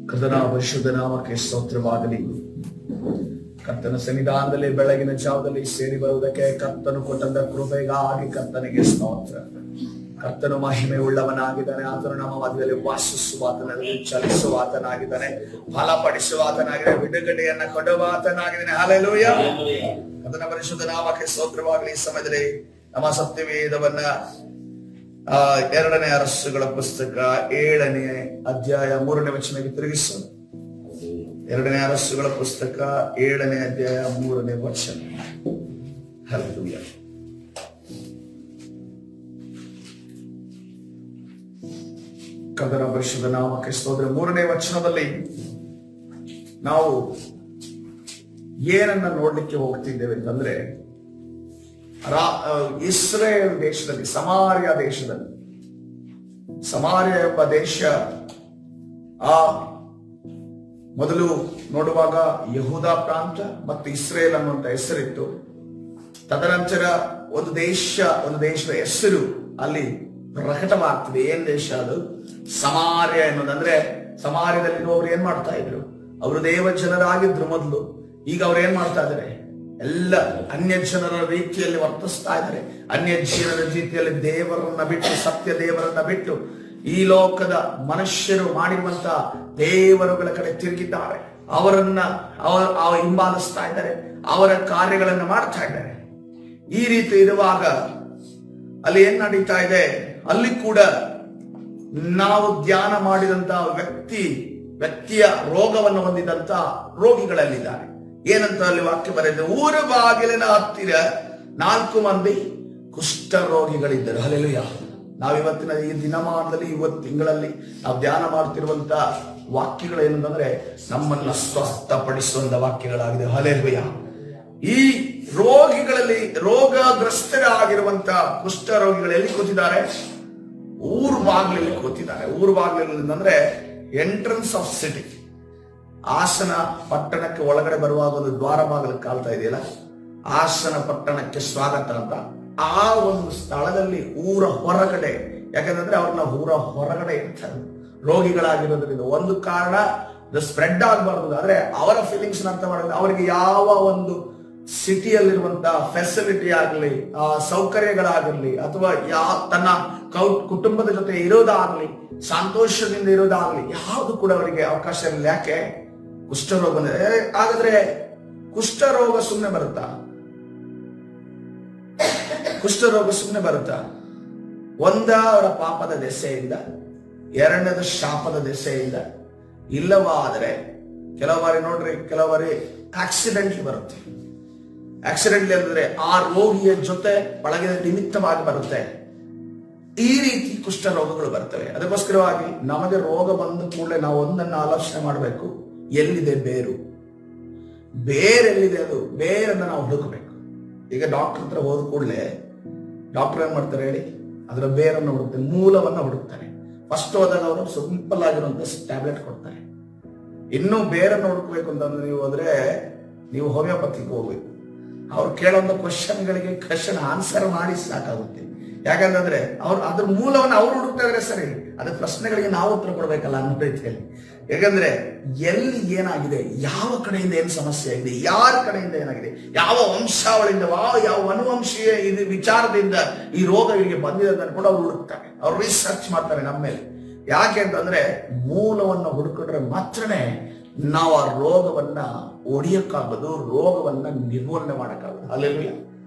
ಕರ್ತನ ಪರಿಶುದ್ಧ ನಾಮಕ್ಕೆ ಸ್ತೋತ್ರವಾಗಲಿ. ಕರ್ತನ ಸನ್ನಿಧಾನದಲ್ಲಿ ಬೆಳಗಿನ ಜಾವದಲ್ಲಿ ಸೇರಿ ಬರುವುದಕ್ಕೆ ಕರ್ತನು ಕೊಟ್ಟಂತ ಕೃಪೆಗಾಗಿ ಕರ್ತನಿಗೆ ಸ್ತೋತ್ರ. ಕರ್ತನು ಮಹಿಮೆ ಉಳ್ಳವನಾಗಿದ್ದಾನೆ. ಆತನು ನಮ್ಮ ಮಧ್ಯದಲ್ಲಿ ವಾಸಿಸುವಾತನಲ್ಲಿ ಚಲಿಸುವಾತನಾಗಿದ್ದಾನೆ, ಫಲಪಡಿಸುವಾತನಾಗಿದ್ದಾನೆ, ಬಿಡುಗಡೆಯನ್ನ ಕೊಡುವಾತನಾಗಿದ್ದಾನೆ. ಹಲ್ಲೆಲೂಯ. ಕರ್ತನ ಪರಿಶುದ್ಧ ನಾಮಕ್ಕೆ ಸ್ತೋತ್ರವಾಗಲಿ. ಈ ಸಮಯದಲ್ಲಿ ನಮ್ಮ ಸತ್ಯವೇದವನ್ನ 2ನೇ ಅರಸುಗಳ ಪುಸ್ತಕ 7ನೇ ಅಧ್ಯಾಯ 3ನೇ ವಚನಕ್ಕೆ ತಿರುಗಿಸೋಣ. 2ನೇ ಅರಸುಗಳ ಪುಸ್ತಕ 7ನೇ ಅಧ್ಯಾಯ 3ನೇ ವಚನ. ಹಲ್ಲೆಲೂಯ. ಕರ್ತನ ಪರಿಶುದ್ಧ ನಾಮಕ್ಕೆ ಸ್ತೋತ್ರ. 3ನೇ ವಚನದಲ್ಲಿ ನಾವು ಏನನ್ನ ನೋಡ್ಲಿಕ್ಕೆ ಹೋಗ್ತಿದ್ದೇವೆ ಅಂತಂದ್ರೆ, ಇಸ್ರೇಲ್ ದೇಶದಲ್ಲಿ, ಸಮಾರ್ಯ ಎಂಬ ದೇಶ ಮೊದಲು ನೋಡುವಾಗ ಯಹೂದ ಪ್ರಾಂತ ಮತ್ತು ಇಸ್ರೇಲ್ ಅನ್ನುವಂತ ಹೆಸರಿತ್ತು. ತದನಂತರ ಒಂದು ದೇಶದ ಹೆಸರು ಅಲ್ಲಿ ಪ್ರಕಟವಾಗ್ತಿದೆ. ಏನ್ ದೇಶ ಅದು? ಸಮಾರ್ಯ ಎನ್ನುವುದಂದ್ರೆ, ಸಮಾರ್ಯದಲ್ಲಿರುವವರು ಏನ್ ಮಾಡ್ತಾ ಇದ್ರು? ಅವರು ದೇವ ಜನರಾಗಿದ್ರು ಮೊದಲು. ಈಗ ಅವ್ರು ಏನ್ ಮಾಡ್ತಾ ಇದ್ದಾರೆ? ಎಲ್ಲ ಅನ್ಯ ಜನರ ರೀತಿಯಲ್ಲಿ ವರ್ತಿಸ್ತಾ ಇದ್ದಾರೆ. ಅನ್ಯ ಜನರ ರೀತಿಯಲ್ಲಿ ದೇವರನ್ನ ಬಿಟ್ಟು, ಸತ್ಯ ದೇವರನ್ನ ಬಿಟ್ಟು, ಈ ಲೋಕದ ಮನುಷ್ಯರು ಮಾಡಿರುವಂತ ದೇವರುಗಳ ಕಡೆ ತಿರುಗಿದ್ದಾರೆ. ಅವರನ್ನ ಹಿಂಬಾಲಿಸ್ತಾ ಇದ್ದಾರೆ, ಅವರ ಕಾರ್ಯಗಳನ್ನು ಮಾಡ್ತಾ ಇದ್ದಾರೆ. ಈ ರೀತಿ ಇರುವಾಗ ಅಲ್ಲಿ ಏನ್ ನಡೀತಾ ಇದೆ? ಅಲ್ಲಿ ಕೂಡ ನಾವು ಧ್ಯಾನ ಮಾಡಿದಂತ ವ್ಯಕ್ತಿಯ ರೋಗವನ್ನು ಹೊಂದಿದಂತ ರೋಗಿಗಳಲ್ಲಿದ್ದಾರೆ. ಏನಂತ ಅಲ್ಲಿ ವಾಕ್ಯ ಬರೆದಿದೆ? ಊರ ಬಾಗಿಲಿನ ಹತ್ತಿರ 4 ಮಂದಿ ಕುಷ್ಠ ರೋಗಿಗಳಿದ್ದರು. ಹಲ್ಲೆಲೂಯ. ನಾವಿವತ್ತಿನ ಈ ದಿನಮಾನದಲ್ಲಿ, ಇವತ್ತು ತಿಂಗಳಲ್ಲಿ ನಾವು ಧ್ಯಾನ ಮಾಡ್ತಿರುವಂತ ವಾಕ್ಯಗಳು ಏನಂತಂದ್ರೆ, ನಮ್ಮನ್ನ ಸ್ವಸ್ಥಪಡಿಸುವಂತ ವಾಕ್ಯಗಳಾಗಿದೆ. ಹಲ್ಲೆಲೂಯ. ಈ ರೋಗಗ್ರಸ್ತರಾಗಿರುವಂತ ಕುಷ್ಠ ರೋಗಿಗಳು ಎಲ್ಲಿ ಕೂತಿದ್ದಾರೆ? ಊರು ಬಾಗಿಲಲ್ಲಿ ಕೂತಿದ್ದಾರೆ. ಊರು ಬಾಗಿಲಲ್ಲಿ ಅಂದ್ರೆ ಎಂಟ್ರನ್ಸ್ ಆಫ್ ಸಿಟಿ. ಹಾಸನ ಪಟ್ಟಣಕ್ಕೆ ಒಳಗಡೆ ಬರುವಾಗ ಒಂದು ದ್ವಾರ ಬಾಗಿಲು ಕಾಲ್ತಾ ಇದೆಯಲ್ಲ, ಹಾಸನ ಪಟ್ಟಣಕ್ಕೆ ಸ್ವಾಗತ ಅಂತ. ಆ ಒಂದು ಸ್ಥಳದಲ್ಲಿ ಊರ ಹೊರಗಡೆ, ಯಾಕಂದ್ರೆ ಅವ್ರನ್ನ ಊರ ಹೊರಗಡೆ ಇರ್ತಾರೆ ರೋಗಿಗಳಾಗಿರೋದ್ರಿಂದ. ಒಂದು ಕಾರಣ, ಸ್ಪ್ರೆಡ್ ಆಗಬಾರ್ದು. ಆದ್ರೆ ಅವರ ಫೀಲಿಂಗ್ಸ್ ಅರ್ಥ ಮಾಡಿದ್ರೆ, ಅವರಿಗೆ ಯಾವ ಒಂದು ಸಿಟಿಯಲ್ಲಿರುವಂತ ಫೆಸಿಲಿಟಿ ಆಗಲಿ, ಸೌಕರ್ಯಗಳಾಗಿರ್ಲಿ, ಅಥವಾ ತನ್ನ ಕುಟುಂಬದ ಜೊತೆ ಇರೋದಾಗ್ಲಿ, ಸಂತೋಷದಿಂದ ಇರೋದಾಗ್ಲಿ, ಯಾವುದು ಕೂಡ ಅವರಿಗೆ ಅವಕಾಶ ಇರಲಿಲ್ಲ. ಯಾಕೆ? ಕುಷ್ಠರೋಗ. ಹಾಗಾದ್ರೆ ಕುಷ್ಠರೋಗ ಸುಮ್ಮನೆ ಬರುತ್ತಾ? ಕುಷ್ಠರೋಗ ಸುಮ್ಮನೆ ಬರುತ್ತಾ? ಅವರ ಪಾಪದ ದೆಸೆಯಿಂದ, 2ನೇದು ಶಾಪದ ದೆಸೆಯಿಂದ, ಇಲ್ಲವಾದರೆ ಕೆಲವರಿ ಆಕ್ಸಿಡೆಂಟ್ಲಿ ಬರುತ್ತೆ. ಆಕ್ಸಿಡೆಂಟ್ಲಿ ಅಂದ್ರೆ ಆ ರೋಗಿಯ ಜೊತೆ ಪಳಗಿದ ನಿಮಿತ್ತವಾಗಿ ಬರುತ್ತೆ. ಈ ರೀತಿ ಕುಷ್ಠ ರೋಗಗಳು ಬರ್ತವೆ. ಅದಕ್ಕೋಸ್ಕರವಾಗಿ ನಮಗೆ ರೋಗ ಬಂದ ಕೂಡಲೇ ನಾವು ಒಂದನ್ನು ಆಲೋಚನೆ ಮಾಡಬೇಕು. ಎಲ್ಲಿದೆ ಬೇರು? ಬೇರೆಲ್ಲಿದೆ? ಅದು ಬೇರನ್ನು ನಾವು ಹುಡುಕಬೇಕು. ಈಗ ಡಾಕ್ಟರ್ ಹತ್ರ ಹೋದ ಕೂಡಲೇ ಡಾಕ್ಟರ್ ಏನ್ ಮಾಡ್ತಾರೆ ಹೇಳಿ? ಅದರ ಬೇರನ್ನು ಹುಡುಕ್ತಾರೆ, ಮೂಲವನ್ನ ಹುಡುಕ್ತಾರೆ. ಫಸ್ಟ್ ಹೋದಾಗ ಅವರು ಸಿಂಪಲ್ ಆಗಿರುವಂತ ಟ್ಯಾಬ್ಲೆಟ್ ಕೊಡ್ತಾರೆ. ಇನ್ನೂ ಬೇರನ್ನು ಹುಡುಕ್ಬೇಕು ಅಂತಂದ್ರೆ ನೀವು ಹೋದ್ರೆ ನೀವು ಹೋಮಿಯೋಪತಿಗೆ ಹೋಗ್ಬೇಕು. ಅವ್ರು ಕೇಳೋಂಥ ಕ್ವಶನ್ ಆನ್ಸರ್ ಮಾಡಿ ಸಾಕಾಗುತ್ತೆ. ಯಾಕಂತಂದ್ರೆ ಅದ್ರ ಮೂಲವನ್ನು ಅವ್ರು ಹುಡುಕ್ತಾ ಇದ್ರೆ ಸರಿ, ಅದ್ರ ಪ್ರಶ್ನೆಗಳಿಗೆ ನಾವು ಉತ್ತರ ಕೊಡ್ಬೇಕಲ್ಲ ಅನ್ನೋ ರೀತಿಯಲ್ಲಿ. ಯಾಕಂದ್ರೆ ಎಲ್ಲಿ ಏನಾಗಿದೆ, ಯಾವ ಕಡೆಯಿಂದ ಏನು ಸಮಸ್ಯೆ ಆಗಿದೆ, ಯಾರ ಕಡೆಯಿಂದ ಏನಾಗಿದೆ, ಯಾವ ವಂಶಾವಳಿಯಿಂದ, ಯಾವ ಅನುವಂಶೀಯ ಇದು ವಿಚಾರದಿಂದ ಈ ರೋಗ ಇವರಿಗೆ ಬಂದಿದೆ ಅಂತ ಕೂಡ ಅವ್ರು ಹುಡುಕ್ತಾರೆ. ಅವ್ರು ರಿಸರ್ಚ್ ಮಾಡ್ತಾರೆ ನಮ್ಮ ಮೇಲೆ. ಯಾಕೆ ಅಂತಂದ್ರೆ ಮೂಲವನ್ನು ಹುಡುಕಿದ್ರೆ ಮಾತ್ರನೇ ನಾವು ಆ ರೋಗವನ್ನ ಒಡೆಯಕ್ಕಾಗೋದು, ರೋಗವನ್ನ ನಿರ್ಮೂಲನೆ ಮಾಡಕ್ಕಾಗೋದು. ಹಲ್ಲೆಲೂಯ.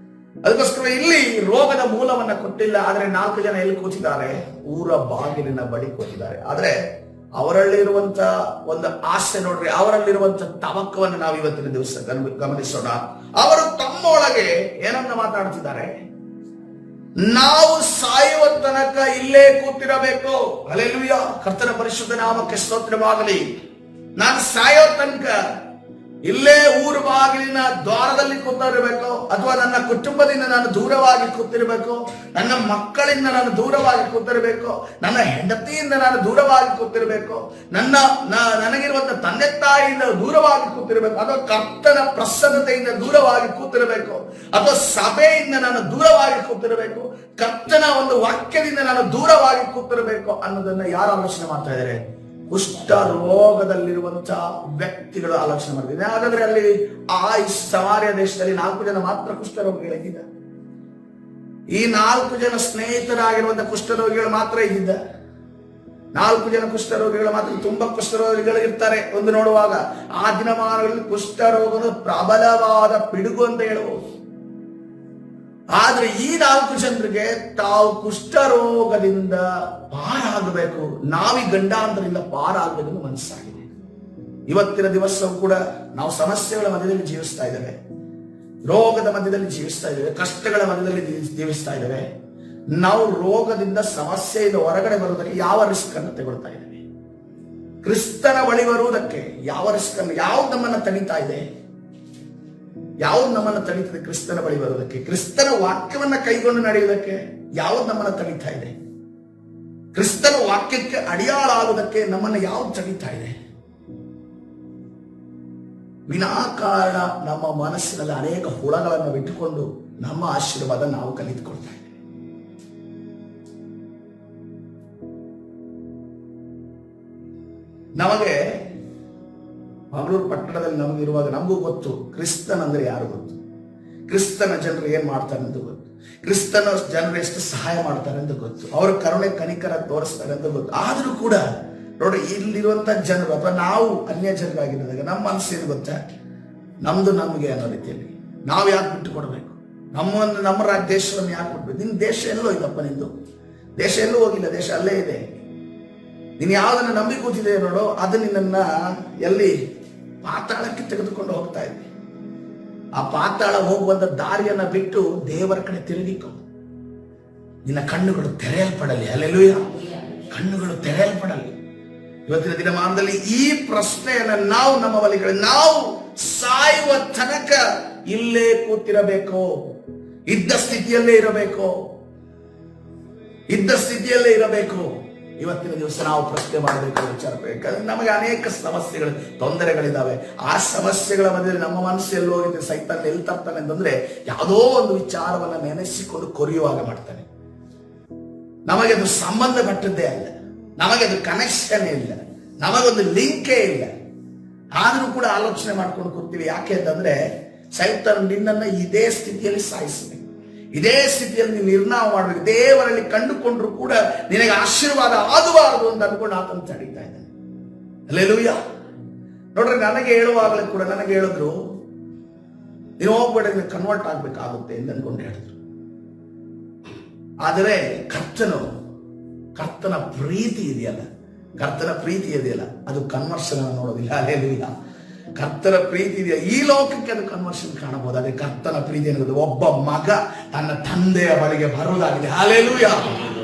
ಅದಕ್ಕೋಸ್ಕರ ಇಲ್ಲಿ ರೋಗದ ಮೂಲವನ್ನ ಕೊಟ್ಟಿಲ್ಲ. ಆದ್ರೆ 4 ಜನ ಎಲ್ಲಿ ಕೂತಿದ್ದಾರೆ? ಊರ ಬಾಗಿಲಿನ ಬಳಿ ಕೂತಿದ್ದಾರೆ. ಆದ್ರೆ ಅವರಲ್ಲಿರುವಂತ ಒಂದು ಆಸೆ ನೋಡ್ರಿ, ಅವರಲ್ಲಿರುವಂತ ತವಕವನ್ನು ನಾವು ಇವತ್ತಿನ ದಿವಸ ಗಮನಿಸೋಣ. ಅವರು ತಮ್ಮೊಳಗೆ ಏನನ್ನ ಮಾತಾಡ್ತಿದ್ದಾರೆ? ನಾವು ಸಾಯುವ ತನಕ ಇಲ್ಲೇ ಕೂತಿರಬೇಕು. ಹಲ್ಲೆಲೂಯ. ಕರ್ತನ ಪರಿಶುದ್ಧ ನಾಮಕ್ಕೆ ಸ್ತೋತ್ರವಾಗಲಿ. ನಾನು ಸಾಯೋ ತನಕ ಇಲ್ಲೇ ಊರು ಬಾಗಿಲಿನ ದ್ವಾರದಲ್ಲಿ ಕೂತಿರಬೇಕು, ಅಥವಾ ನನ್ನ ಕುಟುಂಬದಿಂದ ನಾನು ದೂರವಾಗಿ ಕೂತಿರಬೇಕು, ನನ್ನ ಮಕ್ಕಳಿಂದ ನಾನು ದೂರವಾಗಿ ಕೂತಿರಬೇಕು, ನನ್ನ ಹೆಂಡತಿಯಿಂದ ನಾನು ದೂರವಾಗಿ ಕೂತಿರಬೇಕು, ನನಗಿರುವಂತ ತಂದೆ ತಾಯಿಯಿಂದ ದೂರವಾಗಿ ಕೂತಿರಬೇಕು, ಅಥವಾ ಕರ್ತನ ಪ್ರಸನ್ನತೆಯಿಂದ ದೂರವಾಗಿ ಕೂತಿರಬೇಕು, ಅಥವಾ ಸಭೆಯಿಂದ ನಾನು ದೂರವಾಗಿ ಕೂತಿರಬೇಕು, ಕರ್ತನ ಒಂದು ವಾಕ್ಯದಿಂದ ನಾನು ದೂರವಾಗಿ ಕೂತಿರಬೇಕು ಅನ್ನೋದನ್ನ ಯಾರು ಆಲೋಚನೆ ಮಾಡ್ತಾ ಇದ್ದಾರೆ? ಕುಷ್ಠ ರೋಗದಲ್ಲಿರುವಂತಹ ವ್ಯಕ್ತಿಗಳು ಆಲೋಚನೆ ಮಾಡ್ತಿದ್ದಾರೆ. ಹಾಗಾದ್ರೆ ಅಲ್ಲಿ ಆ ಸಮಾರ್ಯ ದೇಶದಲ್ಲಿ 4 ಜನ ಮಾತ್ರ ಕುಷ್ಠರೋಗಿಗಳಿದ್ದ. ಈ 4 ಜನ ಸ್ನೇಹಿತರಾಗಿರುವಂತಹ ಕುಷ್ಠರೋಗಿಗಳು ಮಾತ್ರ ಇದ್ದಿದ್ದ. 4 ಜನ ಕುಷ್ಠರೋಗಿಗಳು ಮಾತ್ರ. ತುಂಬಾ ಕುಷ್ಠರೋಗಿಗಳು ಇರ್ತಾರೆ ಒಂದು ನೋಡುವಾಗ. ಆ ದಿನಮಾನಗಳಲ್ಲಿ ಕುಷ್ಠರೋಗದ ಪ್ರಬಲವಾದ ಪಿಡುಗು ಅಂತ ಹೇಳಬಹುದು. ಆದ್ರೆ ಈ 4 ಜನರಿಗೆ ತಾವು ಕುಷ್ಠರೋಗದಿಂದ ಪಾರಾಗಬೇಕು, ನಾವಿ ಗಂಡಾಂತರದಿಂದ ಪಾರಾಗಬೇಕು ಮನಸ್ಸಾಗಿದೆ. ಇವತ್ತಿನ ದಿವಸವೂ ಕೂಡ ನಾವು ಸಮಸ್ಯೆಗಳ ಮಧ್ಯದಲ್ಲಿ ಜೀವಿಸ್ತಾ ಇದ್ದೇವೆ, ರೋಗದ ಮಧ್ಯದಲ್ಲಿ ಜೀವಿಸ್ತಾ ಇದ್ದೇವೆ, ಕಷ್ಟಗಳ ಮಧ್ಯದಲ್ಲಿ ಜೀವಿಸ್ತಾ ಇದ್ದೇವೆ. ನಾವು ರೋಗದಿಂದ ಸಮಸ್ಯೆಯಿಂದ ಹೊರಗಡೆ ಬರುವುದಕ್ಕೆ ಯಾವ ರಿಸ್ಕ್ ಅನ್ನು ತಗೊಳ್ತಾ ಇದ್ದೇವೆ? ಕ್ರಿಸ್ತನ ಬಳಿ ಬರುವುದಕ್ಕೆ ಯಾವ ರಿಸ್ಕ್ ಅನ್ನು, ಯಾವ್ದು ನಮ್ಮನ್ನ ತಣಿತಾ ಇದೆ? ಯಾವ್ದು ನಮ್ಮನ್ನ ತಣಿತದೆ ಕ್ರಿಸ್ತನ ಬಳಿ ಬರುವುದಕ್ಕೆ? ಕ್ರಿಸ್ತನ ವಾಕ್ಯವನ್ನ ಕೈಗೊಂಡು ನಡೆಯುವುದಕ್ಕೆ ಯಾವ್ದು ನಮ್ಮನ್ನ ತಣಿತಾ ಇದೆ? ಕ್ರಿಸ್ತನ ವಾಕ್ಯಕ್ಕೆ ಅಡಿಯಾಳಾಗುವುದಕ್ಕೆ ನಮ್ಮನ್ನ ಯಾವ್ದು ತಣಿತಾ ಇದೆ? ವಿನಾಕಾರಣ ನಮ್ಮ ಮನಸ್ಸಿನಲ್ಲಿ ಅನೇಕ ಹುಳಗಳನ್ನು ಬಿಟ್ಟುಕೊಂಡು ನಮ್ಮ ಆಶೀರ್ವಾದ ನಾವು ಕಲಿತುಕೊಳ್ತಾ ಇದ್ದೇವೆ. ನಮಗೆ ಮಂಗಳೂರು ಪಟ್ಟಣದಲ್ಲಿ ನಮಗಿರುವಾಗ ನಮಗೂ ಗೊತ್ತು ಕ್ರಿಸ್ತನ್ ಅಂದ್ರೆ ಯಾರು ಗೊತ್ತು, ಕ್ರಿಸ್ತನ ಜನರು ಏನ್ ಮಾಡ್ತಾರೆ ಅಂತ ಗೊತ್ತು, ಕ್ರಿಸ್ತನ ಜನರು ಎಷ್ಟು ಸಹಾಯ ಮಾಡ್ತಾರೆ ಅಂತ ಗೊತ್ತು, ಅವರ ಕರುಣೆ ಕನಿಕರ ತೋರಿಸ್ತಾರೆ ಅಂತ ಗೊತ್ತು. ಆದ್ರೂ ಕೂಡ ನೋಡಿ, ಇಲ್ಲಿರುವಂತ ಜನರು ಅಥವಾ ನಾವು ಅನ್ಯ ಜನರಾಗಿರುವಾಗ ನಮ್ಮ ಮನಸ್ಸೇನು ಗೊತ್ತಾ? ನಮ್ದು ನಮ್ಗೆ ಅನ್ನೋ ರೀತಿಯಲ್ಲಿ ನಾವು ಯಾಕೆ ಬಿಟ್ಟು ಕೊಡಬೇಕು? ನಮ್ಮ ದೇಶವನ್ನು ಯಾಕೆ ಬಿಡ್ಬೇಕು? ನಿನ್ ದೇಶ ಎಲ್ಲೋ ಇಲ್ಲಪ್ಪ, ನಿಂದು ದೇಶ ಎಲ್ಲೂ ಹೋಗಿಲ್ಲ, ದೇಶ ಅಲ್ಲೇ ಇದೆ. ನೀನು ಯಾವ್ದನ್ನ ನಂಬಿ ಕೂತಿದೆ ನೋಡು, ಅದು ನಿನ್ನ ಎಲ್ಲಿ ಪಾತಾಳಕ್ಕೆ ತೆಗೆದುಕೊಂಡು ಹೋಗ್ತಾ ಇದೆ. ಆ ಪಾತಾಳ ಹೋಗುವಂತ ದಾರಿಯನ್ನ ಬಿಟ್ಟು ದೇವರ ಕಡೆ ತಿರುಗಿಕೊ. ನಿನ್ನ ಕಣ್ಣುಗಳು ತೆರೆಯಲ್ಪಡಲಿ. ಹಲ್ಲೆಲೂಯಾ, ಕಣ್ಣುಗಳು ತೆರೆಯಲ್ಪಡಲಿ. ಇವತ್ತಿನ ದಿನಮಾನದಲ್ಲಿ ಈ ಪ್ರಶ್ನೆಯನ್ನ ನಾವು ನಮ್ಮ ಬಳಿಗಳು, ನಾವು ಸಾಯುವ ತನಕ ಇಲ್ಲೇ ಕೂತಿರಬೇಕು, ಇದ್ದ ಸ್ಥಿತಿಯಲ್ಲೇ ಇರಬೇಕು, ಇದ್ದ ಸ್ಥಿತಿಯಲ್ಲೇ ಇರಬೇಕು. ಇವತ್ತಿನ ದಿವಸ ನಾವು ಪ್ರಶ್ನೆ ಮಾಡಬೇಕು, ವಿಚಾರ ಬೇಕು. ನಮಗೆ ಅನೇಕ ಸಮಸ್ಯೆಗಳು, ತೊಂದರೆಗಳಿದ್ದಾವೆ. ಆ ಸಮಸ್ಯೆಗಳ ಮಧ್ಯೆ ನಮ್ಮ ಮನಸ್ಸು ಎಲ್ಲೋ ಹೋಗಿದೆ, ಸೈತಾನ ಎಲ್ಲಿ ತರ್ತಾನೆ ಅಂತಂದ್ರೆ ಯಾವುದೋ ಒಂದು ವಿಚಾರವನ್ನ ನೆನೆಸಿಕೊಂಡು ಕೊರೆಯುವಾಗ ಮಾಡ್ತಾನೆ. ನಮಗೆ ಅದು ಸಂಬಂಧಪಟ್ಟದ್ದೇ ಅಲ್ಲ, ನಮಗೆ ಅದು ಕನೆಕ್ಷನ್ ಇಲ್ಲ, ನಮಗೊಂದು ಲಿಂಕೇ ಇಲ್ಲ. ಆದ್ರೂ ಕೂಡ ಆಲೋಚನೆ ಮಾಡ್ಕೊಂಡು ಕೂರ್ತೀವಿ. ಯಾಕೆ ಅಂತಂದ್ರೆ ಸೈತಾನ ನಿನ್ನನ್ನ ಇದೇ ಸ್ಥಿತಿಯಲ್ಲಿ ಸಾಯಿಸಬೇಕು, ಇದೇ ಸ್ಥಿತಿಯಲ್ಲಿ ನೀನು ನಿರ್ಣಯ ಮಾಡಬೇಕು. ದೇವರಲ್ಲಿ ಕಂಡುಕೊಂಡ್ರು ಕೂಡ ನಿನಗೆ ಆಶೀರ್ವಾದ ಆಗಬಾರದು ಅಂತ ಅನ್ಕೊಂಡು ಆತನ ತಡೀತಾ ಇದ್ದಾನೆ. ಹಲ್ಲೆಲೂಯಾ. ನೋಡ್ರಿ, ನನಗೆ ಹೇಳುವಾಗಲೂ ಕೂಡ ನನಗೆ ಹೇಳಿದ್ರು, ನೀನು ಹೋಗ್ಬೇಡ, ನೀನು ಕನ್ವರ್ಟ್ ಆಗ್ಬೇಕಾಗುತ್ತೆ ಅಂತ ಅನ್ಕೊಂಡು ಹೇಳಿದ್ರು. ಆದರೆ ಕರ್ತನ ಪ್ರೀತಿ ಇದೆಯಲ್ಲ, ಕರ್ತನ ಪ್ರೀತಿ ಇದೆಯಲ್ಲ, ಅದು ಕನ್ವರ್ಷನ್ ನೋಡೋದಿಲ್ಲ. ಹಲ್ಲೆಲೂಯಾ. ಕರ್ತನ ಪ್ರೀತಿ ಇದೆಯಾ, ಈ ಲೋಕಕ್ಕೆ ಅದು ಕನ್ವರ್ಷನ್ ಕಾಣಬಹುದು. ಅದೇ ಕರ್ತನ ಪ್ರೀತಿ ಅನ್ನೋದು ಒಬ್ಬ ಮಗ ತನ್ನ ತಂದೆಯ ಬಳಿಗೆ ಬರುವುದಾಗಿದೆ. ಹಲ್ಲೆಲೂಯಾ.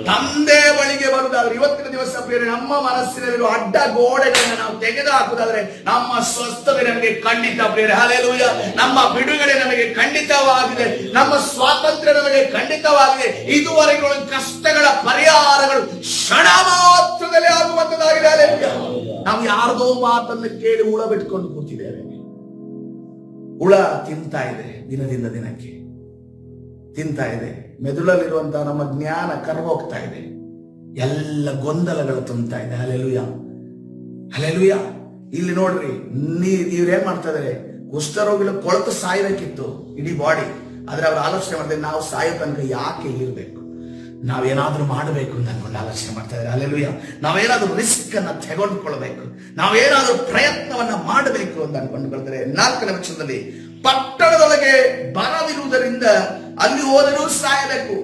ತಂದೆಯ ಬಳಿಗೆ ಬರುವುದಾದ್ರೆ ಇವತ್ತಿನ ದಿವಸ ಪ್ರಿಯರೇ, ನಮ್ಮ ಮನಸ್ಸಿನಲ್ಲಿರುವ ಅಡ್ಡ ಗೋಡೆಗಳನ್ನ ನಾವು ತೆಗೆದು ಹಾಕುವುದಾದ್ರೆ ನಮ್ಮ ಸ್ವಸ್ಥತೆ ನಮಗೆ ಖಂಡಿತ ಪ್ರಿಯರೇ. ಹಲ್ಲೆಲೂಯಾ. ನಮ್ಮ ಬಿಡುಗಡೆ ನಮಗೆ ಖಂಡಿತವಾಗಿದೆ, ನಮ್ಮ ಸ್ವಾತಂತ್ರ್ಯ ನಮಗೆ ಖಂಡಿತವಾಗಿದೆ. ಇದುವರೆಗೂ ಕಷ್ಟಗಳ ಪರಿಹಾರಗಳು ಕ್ಷಣ ಮಾತ್ರದಲ್ಲಿ ಆಗುವಂತದ್ದಾಗಿದೆ. ಹಲ್ಲೆಲೂಯಾ. ನಾವು ಯಾರದೋ ಮಾತನ್ನು ಕೇಳಿ ಹುಳ ಬಿಟ್ಕೊಂಡು ಕೂತಿದ್ದೇವೆ. ಹುಳ ತಿಂತಾ ಇದೆ, ದಿನದಿಂದ ದಿನಕ್ಕೆ ತಿಂತಾ ಇದೆ. ಮೆದುಳಲ್ಲಿರುವಂತಹ ನಮ್ಮ ಜ್ಞಾನ ಕರಗೋಗ್ತಾ ಇದೆ, ಎಲ್ಲ ಗೊಂದಲಗಳು ತುಂಬ್ತಾ ಇದೆ. Hallelujah, hallelujah. ಇಲ್ಲಿ ನೋಡ್ರಿ, ಇವ್ರೇನ್ ಮಾಡ್ತಾ ಇದಾರೆ? ಕುಷ್ಠರೋಗಿಗಳು ಕೊಳತು ಸಾಯಬೇಕಿತ್ತು ಇಡೀ ಬಾಡಿ, ಆದ್ರೆ ಅವ್ರು ಆಲೋಚನೆ ಮಾಡಿದ್ರೆ ನಾವು ಸಾಯೋ ತನಕ ಯಾಕೆ ಇಲ್ಲಿರ್ಬೇಕು, ನಾವೇನಾದ್ರೂ ಮಾಡಬೇಕು ಅಂತ ಅನ್ಕೊಂಡು ಆಲೋಚನೆ ಮಾಡ್ತಾ ಇದ್ದಾರೆ. ಹಲ್ಲೆಲೂಯಾ. ನಾವೇನಾದ್ರೂ ರಿಸ್ಕ್ ಅನ್ನ ತೆಗೆದುಕೊಳ್ಬೇಕು, ನಾವೇನಾದ್ರೂ ಪ್ರಯತ್ನವನ್ನ ಮಾಡಬೇಕು ಅಂತ ಅನ್ಕೊಂಡ್ಕೊಳ್ತಾರೆ. 4ನೇ ವಚನದಲ್ಲಿ, ಪಟ್ಟಣದೊಳಗೆ ಬರವಿರುವುದರಿಂದ ಅಲ್ಲಿ ಹೋದರೂ ಸಾಯಬೇಕು.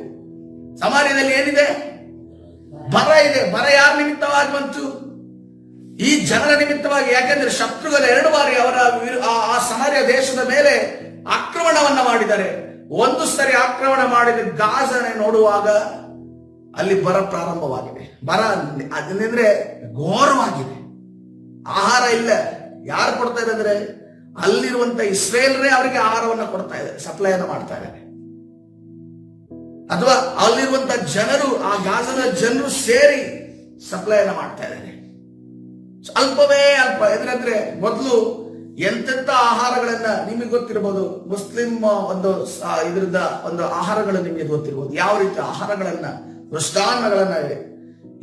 ಸಮಾರ್ಯದಲ್ಲಿ ಏನಿದೆ? ಬರ ಇದೆ. ಬರ ಯಾರ ನಿಮಿತ್ತವಾಗಿ ಬಂತು? ಈ ಜನರ ನಿಮಿತ್ತವಾಗಿ. ಯಾಕೆಂದ್ರೆ ಶತ್ರುಗಳು 2 ಬಾರಿ ಅವರ ಆ ಸಮಾರ್ಯ ದೇಶದ ಮೇಲೆ ಆಕ್ರಮಣವನ್ನ ಮಾಡಿದ್ದಾರೆ. ಒಂದು ಸರಿ ಆಕ್ರಮಣ ಮಾಡಿದ ಗಾಜನೆ ನೋಡುವಾಗ ಅಲ್ಲಿ ಬರ ಪ್ರಾರಂಭವಾಗಿದೆ. ಬರ ಅದೇನೆಂದ್ರೆ ಘೋರವಾಗಿದೆ. ಆಹಾರ ಇಲ್ಲ. ಯಾರು ಕೊಡ್ತಾ ಇದ್ದಾರೆ ಅಂದ್ರೆ ಅಲ್ಲಿರುವಂತ ಇಸ್ರೇಲ್ರೇ ಅವರಿಗೆ ಆಹಾರವನ್ನ ಕೊಡ್ತಾ ಇದ್ದಾರೆ, ಸಪ್ಲೈಯನ್ನ ಮಾಡ್ತಾ ಇದ್ದಾರೆ. ಅಥವಾ ಅಲ್ಲಿರುವಂತ ಜನರು, ಆ ಗಾಜದ ಜನರು ಸೇರಿ ಸಪ್ಲೈಯನ್ನ ಮಾಡ್ತಾ ಇದ್ದಾರೆ. ಅಲ್ಪವೇ ಅಲ್ಪ. ಎದ್ರಂದ್ರೆ ಮೊದಲು ಎಂತೆಂತ ಆಹಾರಗಳನ್ನ, ನಿಮಗೆ ಗೊತ್ತಿರಬಹುದು, ಮುಸ್ಲಿಂ ಒಂದು ಇದರಿಂದ ಒಂದು ಆಹಾರಗಳು ನಿಮಗೆ ಗೊತ್ತಿರಬಹುದು, ಯಾವ ರೀತಿ ಆಹಾರಗಳನ್ನ, ಮೃಷ್ಟಾನ್ನಗಳನ್ನ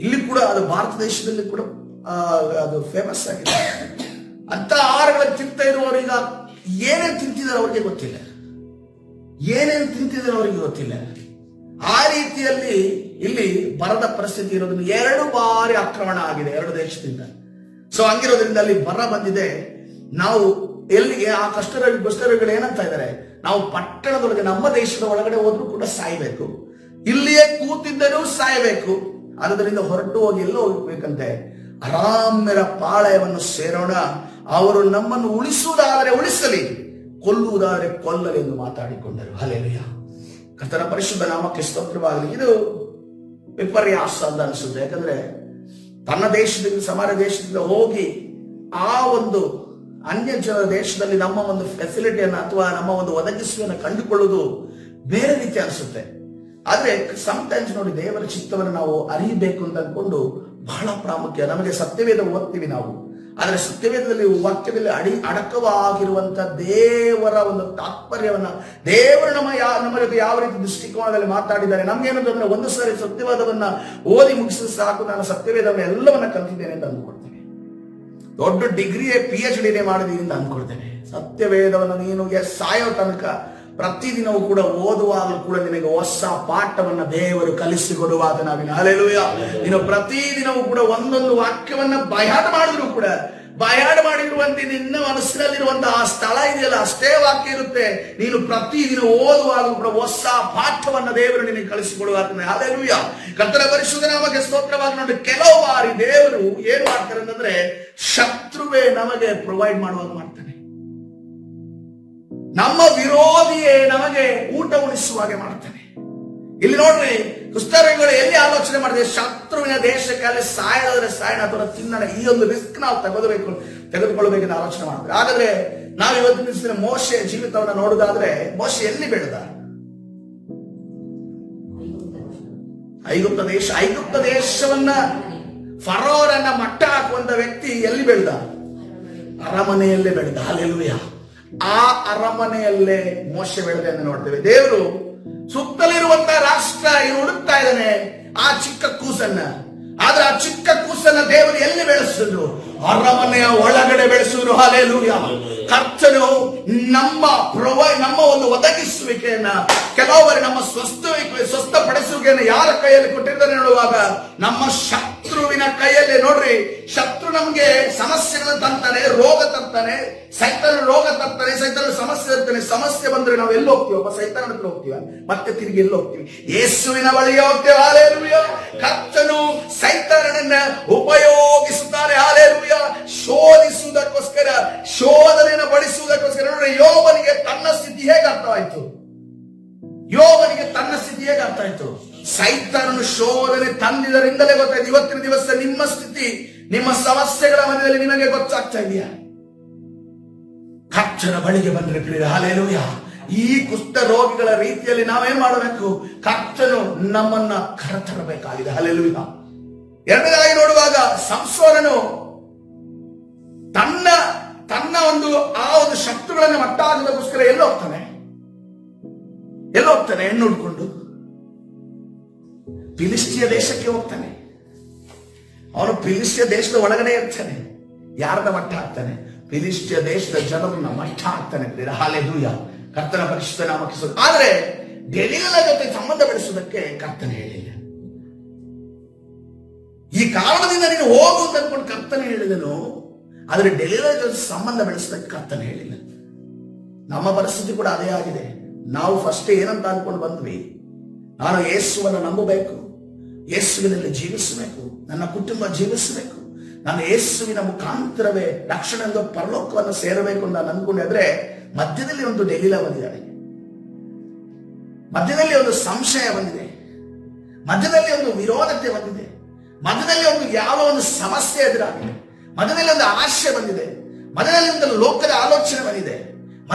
ಇಲ್ಲಿ ಕೂಡ, ಅದು ಭಾರತ ದೇಶದಲ್ಲಿ ಕೂಡ ಅದು ಫೇಮಸ್ ಆಗಿದೆ. ಅಂತ ಆಹಾರಗಳ ತಿಂತಾ ಇರುವವರೀಗ ಏನೇನು ತಿಂತಿದ್ದಾರೆ ಅವ್ರಿಗೆ ಗೊತ್ತಿಲ್ಲ, ಏನೇನು ತಿಂತಿದ್ದಾರೆ ಅವರಿಗೆ ಗೊತ್ತಿಲ್ಲ. ಆ ರೀತಿಯಲ್ಲಿ ಇಲ್ಲಿ ಬರದ ಪರಿಸ್ಥಿತಿ ಇರೋದ್ರಿಂದ 2 ಬಾರಿ ಆಕ್ರಮಣ ಆಗಿದೆ 2 ದೇಶದಿಂದ. ಸೊ ಹಂಗಿರೋದ್ರಿಂದ ಅಲ್ಲಿ ಬರ ಬಂದಿದೆ. ನಾವು ಎಲ್ಲಿಗೆ ಆ ಕಷ್ಟಗಳು ಏನಂತ ಇದ್ದಾರೆ, ನಾವು ಪಟ್ಟಣದೊಳಗೆ ನಮ್ಮ ದೇಶದ ಒಳಗಡೆ ಹೋದ್ರೂ ಕೂಡ ಸಾಯ್ಬೇಕು, ಇಲ್ಲಿಯೇ ಕೂತಿದ್ದರೂ ಸಾಯಬೇಕು. ಆದ್ದರಿಂದ ಹೊರಟು ಹೋಗಿ ಎಲ್ಲೋ ಹೋಗ್ಬೇಕಂತೆ, ಅರಾಮ್ಯರ ಪಾಳಯವನ್ನು ಸೇರೋಣ, ಅವರು ನಮ್ಮನ್ನು ಉಳಿಸುವುದಾದರೆ ಉಳಿಸಲಿ, ಕೊಲ್ಲುವುದಾದರೆ ಕೊಲ್ಲಲಿ ಎಂದು ಮಾತಾಡಿಕೊಂಡರು. ಹಲ್ಲೆಲೂಯ. ಕರ್ತನ ಪರಿಶುದ್ಧ ನಾಮಕ್ಕೆ ಸ್ತೋತ್ರವಾಗಲಿ. ಇದು ವಿಪರ್ಯಾಸ ಅಂತ ಅನಿಸುತ್ತೆ. ಯಾಕಂದ್ರೆ ತನ್ನ ದೇಶದಿಂದ ಸಮಾನ ದೇಶದಿಂದ ಹೋಗಿ ಆ ಒಂದು ಅನ್ಯ ಜನರ ದೇಶದಲ್ಲಿ ನಮ್ಮ ಒಂದು ಫೆಸಿಲಿಟಿಯನ್ನು ಅಥವಾ ನಮ್ಮ ಒಂದು ಒದಗಿಸುವನ್ನು ಕಂಡುಕೊಳ್ಳುವುದು ಬೇರೆ ರೀತಿ ಅನಿಸುತ್ತೆ. ಆದ್ರೆ ಸಮ್ಟೈಮ್ಸ್ ನೋಡಿ, ದೇವರ ಚಿತ್ತವನ್ನು ನಾವು ಅರಿಯಬೇಕು ಅಂತ ಅನ್ಕೊಂಡು ಬಹಳ ಪ್ರಾಮುಖ್ಯ. ನಮಗೆ ಸತ್ಯವೇದ ಓದ್ತೀವಿ ನಾವು, ಆದ್ರೆ ಸತ್ಯವೇದದಲ್ಲಿ ವಾಕ್ಯದಲ್ಲಿ ಅಡಕವಾಗಿರುವಂತ ದೇವರ ಒಂದು ತಾತ್ಪರ್ಯವನ್ನ, ದೇವರು ನಮಗೆ ಯಾವ ರೀತಿ ದೃಷ್ಟಿಕೋನದಲ್ಲಿ ಮಾತಾಡಿದ್ದಾರೆ. ನಮ್ಗೇನಂತಂದ್ರೆ ಒಂದು ಸಾರಿ ಸತ್ಯವೇದವನ್ನ ಓದಿ ಮುಗಿಸಿದ ಸಾಕು, ನಾನು ಸತ್ಯವೇದವನ್ನ ಎಲ್ಲವನ್ನ ಕಲ್ತಿದ್ದೇನೆ ಅಂತ ಅಂದ್ಕೊಳ್ತೇನೆ. ದೊಡ್ಡ ಡಿಗ್ರಿಯೇ PhD ಮಾಡಿದೀನಿ ಅಂತ ಅಂದ್ಕೊಳ್ತೇನೆ. ಸತ್ಯವೇದವನ್ನು ನೀನು ಸಾಯೋ ತನಕ ಪ್ರತಿದಿನವೂ ಕೂಡ ಓದುವಾಗಲೂ ಕೂಡ ನಿನಗೆ ಹೊಸ ಪಾಠವನ್ನ ದೇವರು ಕಲಿಸಿಕೊಡುವಾಗ ನಾವಿನ ಹಲ್ಲೆಲೂಯ. ನೀನು ಪ್ರತಿದಿನವೂ ಕೂಡ ಒಂದೊಂದು ವಾಕ್ಯವನ್ನ ಬಯಾಟ ಮಾಡಿದ್ರು ಕೂಡ, ಬಯಾಟ ಮಾಡಿರುವಂತೆ ನಿನ್ನ ಮನಸ್ಸಿನಲ್ಲಿರುವಂತಹ ಆ ಸ್ಥಳ ಇದೆಯಲ್ಲ, ಅಷ್ಟೇ ವಾಕ್ಯ ಇರುತ್ತೆ. ನೀನು ಪ್ರತಿದಿನ ಓದುವಾಗಲೂ ಕೂಡ ಹೊಸ ಪಾಠವನ್ನ ದೇವರು ನಿನಗೆ ಕಲಿಸಿಕೊಡುವಾಗ ಹಲ್ಲೆಲೂಯ. ಕರ್ತನ ಪರಿಶುದ್ಧ ನಾಮಕ್ಕೆ ಸ್ತೋತ್ರವಾಗಿ. ನೋಡಿ, ಕೆಲವು ಬಾರಿ ದೇವರು ಏನ್ ಮಾಡ್ತಾರೆ ಅಂತಂದ್ರೆ, ಶತ್ರುವೇ ನಮಗೆ ಪ್ರೊವೈಡ್ ಮಾಡುವಾಗ ಮಾಡ್ತಾನೆ. ನಮ್ಮ ವಿರೋಧಿಯೇ ನಮಗೆ ಊಟ ಉಣಿಸುವಾಗೆ ಮಾಡ್ತಾನೆ. ಇಲ್ಲಿ ನೋಡ್ರಿ, ಕುಷ್ಠರೋಗಿಗಳು ಎಲ್ಲಿ ಆಲೋಚನೆ ಮಾಡಿದೆ, ಶತ್ರುವಿನ ದೇಶಕ್ಕೆ ಅಲ್ಲಿ ಸಾಯೋದ್ರೆ ಸಾಯಣ ಅಥವಾ ತಿನ್ನೋಣ, ಈ ಒಂದು ರಿಸ್ಕ್ ನಾವು ತೆಗೆದುಕೊಳ್ಳಬೇಕೆಂದು ಆಲೋಚನೆ ಮಾಡ್ತಾರೆ. ಹಾಗಾದ್ರೆ ನಾವು ಇವತ್ತಿನ ದಿವಸ ಮೋಶೆ ಜೀವಿತವನ್ನ ನೋಡುದಾದ್ರೆ, ಮೋಶೆ ಎಲ್ಲಿ ಬೆಳೆದ? ಐಗುಪ್ತ ದೇಶವನ್ನ ಫರೋರನ್ನ ಮಟ್ಟ ಹಾಕುವಂತ ವ್ಯಕ್ತಿ ಎಲ್ಲಿ ಬೆಳೆದ? ಅರಮನೆಯಲ್ಲೇ ಬೆಳೆದ. ಹಲ್ಲೆಲೂಯ. ಆ ಅರಮನೆಯಲ್ಲೇ ಮೋಶೆ ಬೆಳೆದ ಎಂದು ನೋಡ್ತೇವೆ. ದೇವರು ಸುತ್ತಲಿರುವಂತಹ ರಾಷ್ಟ್ರ ಹುಡುಕ್ತಾ ಇದ್ದಾನೆ ಆ ಚಿಕ್ಕ ಕೂಸನ್ನ. ಆದ್ರೆ ಆ ಚಿಕ್ಕ ಕೂಸನ್ನ ದೇವರು ಎಲ್ಲಿ ಬೆಳೆಸಿದ್ರು? ಅರಮನೆಯ ಒಳಗಡೆ ಬೆಳೆಸಿದ್ರು. ಹಲ್ಲೆಲೂಯ. ಕರ್ತನು ನಮ್ಮ ಒಂದು ಒದಗಿಸುವಿಕೆಯನ್ನ, ಕೆಲವರು ನಮ್ಮ ಸ್ವಸ್ಥಪಡಿಸುವಿಕೆಯನ್ನು ಯಾರ ಕೈಯಲ್ಲಿ ಕೊಟ್ಟಿದ್ದಾರೆ ನೋಡುವಾಗ, ನಮ್ಮ ಶತ್ರುವಿನ ಕೈಯಲ್ಲಿ. ನೋಡ್ರಿ, ಶತ್ರು ನಮ್ಗೆ ಸಮಸ್ಯೆಗಳನ್ನು ತಂತಾನೆ, ರೋಗ ತರ್ತಾನೆ, ಸೈತಾನ ರೋಗ ತರ್ತಾನೆ, ಸೈತಾನ ಸಮಸ್ಯೆ ತರ್ತಾನೆ. ಸಮಸ್ಯೆ ಬಂದ್ರೆ ನಾವು ಎಲ್ಲಿ ಹೋಗ್ತೀವಪ್ಪ? ಸೈತಾನ ಹತ್ರ ಹೋಗ್ತೀವ, ಮತ್ತೆ ತಿರುಗಿ ಎಲ್ಲಿ ಹೋಗ್ತೀವಿ? ಯೇಸುವಿನ ಬಳಿಗೆ ಹೋಗ್ತೇವೆ. ಹಲ್ಲೆಲೂಯ. ಕರ್ತನು ಸೈತಾನನನ್ನ ಉಪಯೋಗಿಸುತ್ತಾರೆ. ಹಲ್ಲೆಲೂಯ. ಶೋಧಿಸುವುದಕ್ಕೋಸ್ಕರ, ಶೋಧನೆಯನ್ನು ಪಡಿಸುವುದಕ್ಕೋಸ್ಕರ. ನೋಡ್ರಿ, ಯೋಬನಿಗೆ ತನ್ನ ಸ್ಥಿತಿ ಹೇಗೆ ಅರ್ಥವಾಯ್ತು? ಸೈತಾನನು ಶೋಧನೆ ತಂದಿದ್ದರಿಂದಲೇ ಗೊತ್ತಾಯ್ತು. ಇವತ್ತಿನ ದಿವಸ ನಿಮ್ಮ ಸ್ಥಿತಿ, ನಿಮ್ಮ ಸಮಸ್ಯೆಗಳ ಮಧ್ಯದಲ್ಲಿ ನಿಮಗೆ ಗೊತ್ತಾಗ್ತಾ ಇದೆಯಾ? ಕರ್ತನ ಬಳಿಗೆ ಬಂದ್ರೆ ಪ್ರಿಯ, ಹಲ್ಲೆಲೂಯ. ಈ ಕುಷ್ಠ ರೋಗಿಗಳ ರೀತಿಯಲ್ಲಿ ನಾವೇನ್ ಮಾಡಬೇಕು? ಕರ್ತನು ನಮ್ಮನ್ನ ಕರೆತರಬೇಕಾಗಿದೆ. ಹಲ್ಲೆಲೂಯ. ಎರಡನೇದಾಗಿ ನೋಡುವಾಗ, ಸಂಸೋನನು ತನ್ನ ಒಂದು ಶತ್ರುಗಳನ್ನ ಮಟ್ಟ ಹಾಕುವುದಕ್ಕೋಸ್ಕರ ಎಲ್ಲಿ ಹೋಗ್ತಾನೆ? ಹೆಣ್ಣು ಹುಡ್ಕೊಂಡು ಫಿಲಿಸ್ಟಿಯ ದೇಶಕ್ಕೆ ಹೋಗ್ತಾನೆ. ಅವನು ಫಿಲಿಸ್ಟಿಯ ದೇಶದ ಒಳಗಡೆ ಇರ್ತಾನೆ. ಯಾರನ್ನ ಮಟ್ಟ ಹಾಕ್ತಾನೆ? ಫಿಲಿಸ್ಟಿಯ ದೇಶದ ಜನರನ್ನ ಮಟ್ಟ ಹಾಕ್ತಾನೆ. ಹಲ್ಲೆಲೂಯ. ಕರ್ತನ ಪರಿಶುದ್ಧ ನಾಮಕ್ಕೆ. ಆದ್ರೆ ಡೆಲಿಲಳ ಜೊತೆ ಸಂಬಂಧ ಬೆಳೆಸುವುದಕ್ಕೆ ಕರ್ತನ ಹೇಳಿಲ್ಲ. ಈ ಕಾರಣದಿಂದ ನೀನು ಹೋಗು ಅಂತ ಅನ್ಕೊಂಡು ಕರ್ತನ ಹೇಳಿದನು, ಆದ್ರೆ ಡೆಲಿಲಳ ಜೊತೆ ಸಂಬಂಧ ಬೆಳೆಸುವುದಕ್ಕೆ ಕರ್ತನ ಹೇಳಿಲ್ಲ. ನಮ್ಮ ಪರಿಸ್ಥಿತಿ ಕೂಡ ಅದೇ ಆಗಿದೆ. ನಾವು ಫಸ್ಟ್ ಏನಂತ ಅನ್ಕೊಂಡು ಬಂದ್ವಿ, ನಾನು ಯೇಸುವನ್ನು ನಂಬಬೇಕು, ಯೇಸುವಿನಲ್ಲಿ ಜೀವಿಸಬೇಕು, ನನ್ನ ಕುಟುಂಬ ಜೀವಿಸಬೇಕು, ನಾನು ಯೇಸುವಿನ ಮುಖಾಂತರವೇ ರಕ್ಷಣೆ ಎಂದು ಪರಲೋಕವನ್ನು ಸೇರಬೇಕು ಅಂತ ನಾನು ಅನ್ಕೊಂಡ್ರೆ, ಮಧ್ಯದಲ್ಲಿ ಒಂದು ಡೆಲಿಲ ಬಂದಿದ್ದಾಳೆ, ಮಧ್ಯದಲ್ಲಿ ಒಂದು ಸಂಶಯ ಬಂದಿದೆ, ಮಧ್ಯದಲ್ಲಿ ಒಂದು ವಿರೋಧತೆ ಬಂದಿದೆ, ಮಧ್ಯದಲ್ಲಿ ಒಂದು ಯಾವ ಒಂದು ಸಮಸ್ಯೆ ಎದುರಾಗಿದೆ, ಮಧ್ಯದಲ್ಲಿ ಒಂದು ಆಶೆ ಬಂದಿದೆ, ಮಧ್ಯದಲ್ಲಿ ಒಂದು ಲೋಕದ ಆಲೋಚನೆ ಬಂದಿದೆ,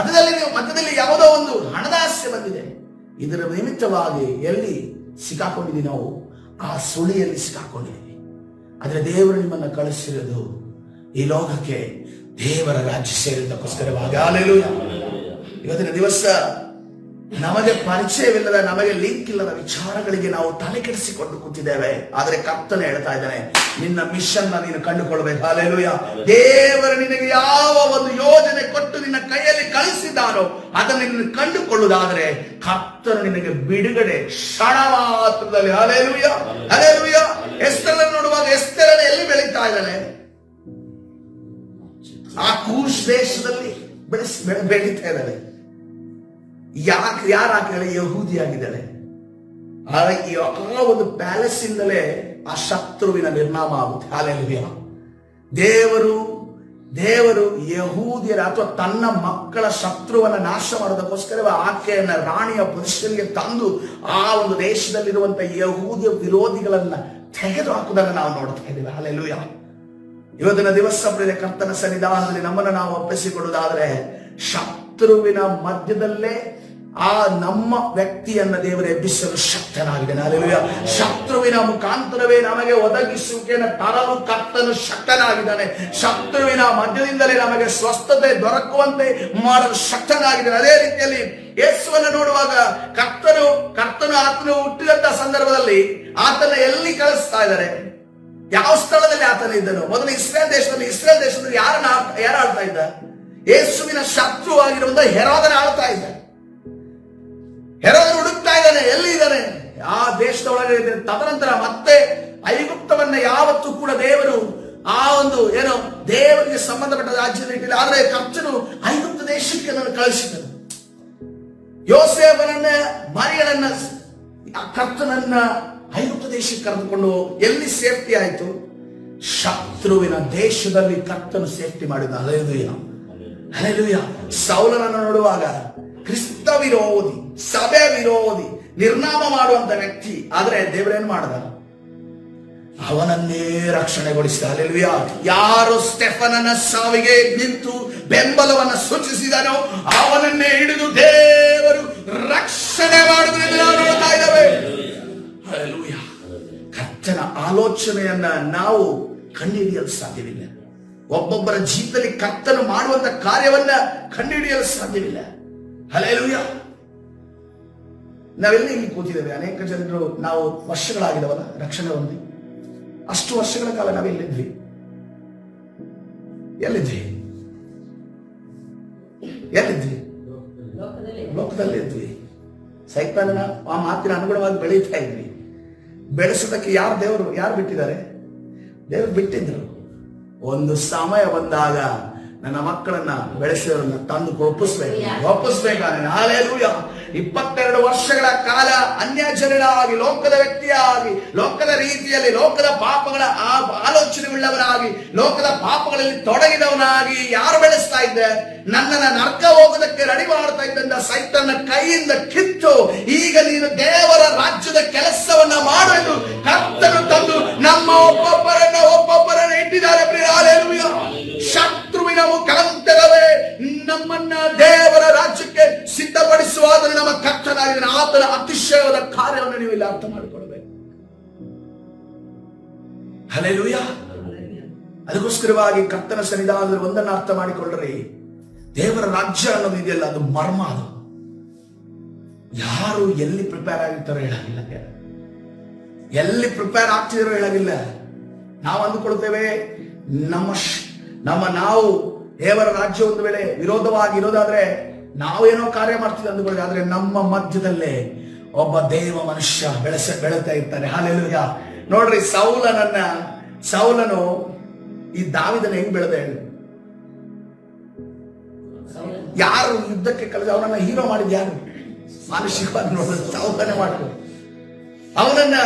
ಮಧ್ಯದಲ್ಲಿ ಯಾವುದೋ ಒಂದು ಹಣದ ಆಸೆ ಬಂದಿದೆ. ಇದರ ನಿಮಿತ್ತವಾಗಿ ಎಲ್ಲಿ ಸಿಕ್ಕಾಕೊಂಡಿದ್ದೀವಿ? ನಾವು ಆ ಸುಳಿಯಲ್ಲಿ ಸಿಕ್ಕಾಕೊಂಡಿದ್ದೀವಿ. ಆದ್ರೆ ದೇವರು ನಿಮ್ಮನ್ನ ಕಳಿಸಿರೋದು ಈ ಲೋಕಕ್ಕೆ ದೇವರ ರಾಜ್ಯ ಸೇರಿದ್ದಕ್ಕೋಸ್ಕರವಾಗಿ. ಹಲ್ಲೆಲೂಯ. ಇವತ್ತಿನ ದಿವಸ ನಮಗೆ ಪರಿಚಯವಿಲ್ಲದ, ನಮಗೆ ಲಿಂಕ್ ಇಲ್ಲದ ವಿಚಾರಗಳಿಗೆ ನಾವು ತಲೆ ಕೆಡಿಸಿಕೊಂಡು ಕೂತಿದ್ದೇವೆ. ಆದರೆ ಕರ್ತನೆ ಹೇಳ್ತಾ ಇದ್ದಾನೆ, ನಿನ್ನ ಮಿಷನ್ ನೀನು ಕಂಡುಕೊಳ್ಬೇಕು. ಹಲ್ಲೆಲೂಯಾ. ದೇವರು ನಿನಗೆ ಯಾವ ಒಂದು ಯೋಜನೆ ಕೊಟ್ಟು ನಿನ್ನ ಕೈಯಲ್ಲಿ ಕಳಿಸಿದ್ದಾನೋ ಅದನ್ನು ನೀನು ಕಂಡುಕೊಳ್ಳುವುದಾದ್ರೆ ಕರ್ತನು ನಿನಗೆ ಬಿಡುಗಡೆ ಕ್ಷಣ ಮಾತ್ರದಲ್ಲಿ. Hallelujah, hallelujah. ಎಸ್ತರನ್ನು ನೋಡುವಾಗ ಎಸ್ತರನ್ನು ಎಲ್ಲಿ ಬೆಳೀತಾ ಇದ್ದಾನೆ? ಆ ಕೂಶ್ ದೇಶದಲ್ಲಿ ಬೆಳೀತಾ ಇದ್ದಾಳೆ. ಯಾರಾಗಿದ್ದಾಳೆ? ಯಹೂದಿಯಾಗಿದ್ದಾಳೆ. ಆ ಒಂದು ಪ್ಯಾಲೇಸ್ ಇಂದಲೇ ಆ ಶತ್ರುವಿನ ನಿರ್ನಾಮ ಆಗುತ್ತೆ. ಹಲ್ಲೆಲೂಯಾ. ದೇವರು ಯಹೂದಿಯರ ಅಥವಾ ತನ್ನ ಮಕ್ಕಳ ಶತ್ರುವನ್ನ ನಾಶ ಮಾಡೋದಕ್ಕೋಸ್ಕರ ಆಕೆಯನ್ನ ರಾಣಿಯ ಪೊಸಿಷನ್ಗೆ ತಂದು ಆ ಒಂದು ದೇಶದಲ್ಲಿರುವಂತಹ ಯಹೂದಿಯ ವಿರೋಧಿಗಳನ್ನ ತೆಗೆದು ಹಾಕುವುದನ್ನು ನಾವು ನೋಡ್ತಾ ಇದ್ದೀವಿ. ಹಲ್ಲೆಲೂಯಾ. ಇವತ್ತಿನ ದಿವಸ ಪ್ರಿಯ ಕರ್ತನ ಸನ್ನಿಧಾನದಲ್ಲಿ ನಮ್ಮನ್ನು ನಾವು ಒಪ್ಪಿಸಿಕೊಡುವುದಾದ್ರೆ ಶತ್ರುವಿನ ಮಧ್ಯದಲ್ಲೇ ಆ ನಮ್ಮ ವ್ಯಕ್ತಿಯನ್ನ ದೇವರು ಎಬ್ಬಿಸಲು ಶಕ್ತನಾಗಿದ್ದಾನೆ. ಹಲ್ಲೆಲೂಯಾ. ಶತ್ರುವಿನ ಮುಖಾಂತರವೇ ನಮಗೆ ಒದಗಿಸುವಿಕೆಯನ್ನು ತರಲು ಕರ್ತನು ಶಕ್ತನಾಗಿದ್ದಾನೆ. ಶತ್ರುವಿನ ಮಧ್ಯದಿಂದಲೇ ನಮಗೆ ಸ್ವಸ್ಥತೆ ದೊರಕುವಂತೆ ಮಾಡಲು ಶಕ್ತನಾಗಿದ್ದಾನೆ. ಅದೇ ರೀತಿಯಲ್ಲಿ ಯೇಸುವನ್ನು ನೋಡುವಾಗ ಕರ್ತನು ಆತನು ಹುಟ್ಟಿದಂತ ಸಂದರ್ಭದಲ್ಲಿ ಆತನ ಎಲ್ಲಿ ಕಳಿಸ್ತಾ ಇದ್ದಾರೆ? ಯಾವ ಸ್ಥಳದಲ್ಲಿ ಆತನ ಇದ್ದನು? ಮೊದಲು ಇಸ್ರೇಲ್ ದೇಶದಲ್ಲಿ ಯಾರು ಆಳ್ತಾ ಇದ್ದ? ಯೇಸುವಿನ ಶತ್ರುವಾಗಿರುವಂತ ಹೆರೋದನ ಆಳ್ತಾ ಇದ್ದ. ಹೆರೋದನ ಹುಡುಕ್ತಾ ಇದ್ದಾನೆ, ಎಲ್ಲಿ ಇದ್ದಾನೆ? ಆ ದೇಶದ ಒಳಗೆ ಇದ್ದಾನೆ. ತದನಂತರ ಮತ್ತೆ ಐಗುಪ್ತವನ್ನ ಯಾವತ್ತೂ ಕೂಡ ದೇವರು ಆ ಒಂದು ದೇವರಿಗೆ ಸಂಬಂಧಪಟ್ಟ ರಾಜ್ಯದ ಇಟ್ಟಿಲ್ಲ. ಆದ್ರೆ ಕರ್ತನು ಐಗುಪ್ತ ದೇಶಕ್ಕೆ ನಾನು ಕಳಿಸಿದನು. ಯೋಸೇಫನನ್ನ ಮರಿಯಳನ್ನ ಕರ್ತನನ್ನ ಐಗುಪ್ತ ದೇಶಕ್ಕೆ ಕರೆದುಕೊಂಡು ಎಲ್ಲಿ ಸೇಫ್ಟಿ ಆಯ್ತು? ಶತ್ರುವಿನ ದೇಶದಲ್ಲಿ ಕರ್ತನು ಸೇಫ್ಟಿ ಮಾಡಿದ. Hallelujah, hallelujah. ಸೌಲನನ್ನು ನೋಡುವಾಗ ಕ್ರಿಸ್ತ ವಿರೋಧಿ, ಸಭೆ ವಿರೋಧಿ, ನಿರ್ನಾಮ ಮಾಡುವಂತ ವ್ಯಕ್ತಿ. ಆದ್ರೆ ದೇವರೇನು ಮಾಡಿದ? ಅವನನ್ನೇ ರಕ್ಷಣೆಗೊಳಿಸಿದ. ಹಲ್ಲೆಲೂಯಾ. ಯಾರು ಸ್ಟೆಫನನ ಸಾವಿಗೆ ನಿಂತು ಬೆಂಬಲವನ್ನು ಸೂಚಿಸಿದನೋ ಅವನನ್ನೇ ಹಿಡಿದು ದೇವರು ರಕ್ಷಣೆ ಮಾಡುವುದನ್ನು ನಾವು ನೋಡ್ತಾ ಇದ್ದೇವೆ. ಹಲ್ಲೆಲೂಯಾ. ಕರ್ತನ ಆಲೋಚನೆಯನ್ನ ನಾವು ಕಂಡುಹಿಡಿಯಲು ಸಾಧ್ಯವಿಲ್ಲ. ಒಬ್ಬೊಬ್ಬರ ಜೀವಿತದಲ್ಲಿ ಕರ್ತನು ಮಾಡುವಂತ ಕಾರ್ಯವನ್ನ ಕಂಡುಹಿಡಿಯಲು ಸಾಧ್ಯವಿಲ್ಲ. ಹಲ್ಲೆಲೂಯಾ. ನಾವೆಲ್ಲ ಇಲ್ಲಿ ಕೂತಿದ್ದೇವೆ. ಅನೇಕ ಜನರು ನಾವು ವರ್ಷಗಳಾಗಿದವಲ್ಲ ರಕ್ಷಣೆ ಹೊಂದಿ. ಅಷ್ಟು ವರ್ಷಗಳ ಕಾಲ ನಾವೆಲ್ಲಿದ್ವಿ? ಲೋಕದಲ್ಲಿ ಇದ್ವಿ. ಸೈತಾನನ ಆ ಮಾತಿನ ಅನುಗುಣವಾಗಿ ಬೆಳೀತಾ ಇದ್ವಿ. ಬೆಳೆಸೋದಕ್ಕೆ ಯಾರು ಬಿಟ್ಟಿದ್ದಾರೆ? ದೇವರು ಬಿಟ್ಟಿದ್ರು. ಒಂದು ಸಮಯ ಬಂದಾಗ ನನ್ನ ಮಕ್ಕಳನ್ನ ಬೆಳೆಸಿದವರನ್ನ ತಂದು ಒಪ್ಪಿಸ್ಬೇಕಾದ್ರೆ ಹಲ್ಲೆಲೂಯಾ. 22 ವರ್ಷಗಳ ಕಾಲ ಅನ್ಯ ಜನರಾಗಿ, ಲೋಕದ ವ್ಯಕ್ತಿಯಾಗಿ, ಲೋಕದ ರೀತಿಯಲ್ಲಿ, ಲೋಕದ ಪಾಪಗಳ ಆ ಆಲೋಚನೆಯುಳ್ಳವನಾಗಿ, ಲೋಕದ ಪಾಪಗಳಲ್ಲಿ ತೊಡಗಿದವನಾಗಿ ಯಾರು ಬೆಳೆಸ್ತಾ ಇದ್ದೆ? ನನ್ನನ್ನ ನರ್ಕ ಹೋಗೋದಕ್ಕೆ ರೆಡಿ ಮಾಡ್ತಾ ಇದ್ದಂತ ಸೈತನ ಕೈಯಿಂದ ಕಿತ್ತು ಈಗ ನೀನು ದೇವರ ರಾಜ್ಯದ ಕೆಲಸವನ್ನ ಮಾಡು ಎಂದು ಕರ್ತನು ತಂದು ನಮ್ಮ ಒಬ್ಬೊಬ್ಬರನ್ನ ಇಟ್ಟಿದ್ದಾರೆ. ಹಲ್ಲೆಲೂಯಾ. ಶತ್ರುವಿನ ಮುಖಾಂತರವೇ ನಮ್ಮನ್ನ ದೇವರ ರಾಜ್ಯಕ್ಕೆ ಸಿದ್ಧಪಡಿಸುವಾದರೆ ನಮ್ಮ ಕರ್ತನಾಗಿದ್ದಾನೆ. ಆತನ ಅತಿಶಯವಾದ ಕಾರ್ಯವನ್ನು ನೀವು ಇಲ್ಲಿ ಅರ್ಥ ಮಾಡಿಕೊಳ್ಳಬೇಕು. ಹಲ್ಲೆಲೂಯಾ. ಅದಕ್ಕೋಸ್ಕರವಾಗಿ ಕರ್ತನ ಸನ್ನಿಧಾನದಲ್ಲಿ ಒಂದನ್ನು ಅರ್ಥ ಮಾಡಿಕೊಳ್ಳ್ರಿ. ದೇವರ ರಾಜ್ಯ ಅನ್ನೋದು ಇದೆಯಲ್ಲ, ಅದು ಮರ್ಮ. ಅದು ಯಾರು ಎಲ್ಲಿ ಪ್ರಿಪೇರ್ ಆಗಿರ್ತಾರೋ ಹೇಳಾಗಿಲ್ಲ, ಎಲ್ಲಿ ಪ್ರಿಪೇರ್ ಆಗ್ತಿದಾರೋ ಹೇಳಾಗಿಲ್ಲ. ನಾವು ಅಂದುಕೊಳ್ತೇವೆ ನಾವು ದೇವರ ರಾಜ್ಯ ಒಂದು ವೇಳೆ ಇರೋದಾದ್ರೆ ನಾವೇನೋ ಕಾರ್ಯ ಮಾಡ್ತೀವಿ ಅಂದುಕೊಳ್ಳಿ. ಆದ್ರೆ ನಮ್ಮ ಮಧ್ಯದಲ್ಲೇ ಒಬ್ಬ ದೇವ ಮನುಷ್ಯ ಬೆಳೆತಾ ಇರ್ತಾನೆ. ಹಲ್ಲೆಲೂಯಾ. ನೋಡ್ರಿ, ಸೌಲನು ಈ ದಾವಿದನ ಹೆಂಗ್ ಬೆಳೆದ? ಯಾರು ಯುದ್ಧಕ್ಕೆ ಕಲಿಸ ಅವನನ್ನ ಹೀರೋ ಮಾಡಿದ? ಯಾರು? ಮಾನಸಿಕವಾಗಿ ನೋಡಿದ್ರೆ ಸೌಲನೇ ಮಾಡಿದ್ರು. ಅವನನ್ನ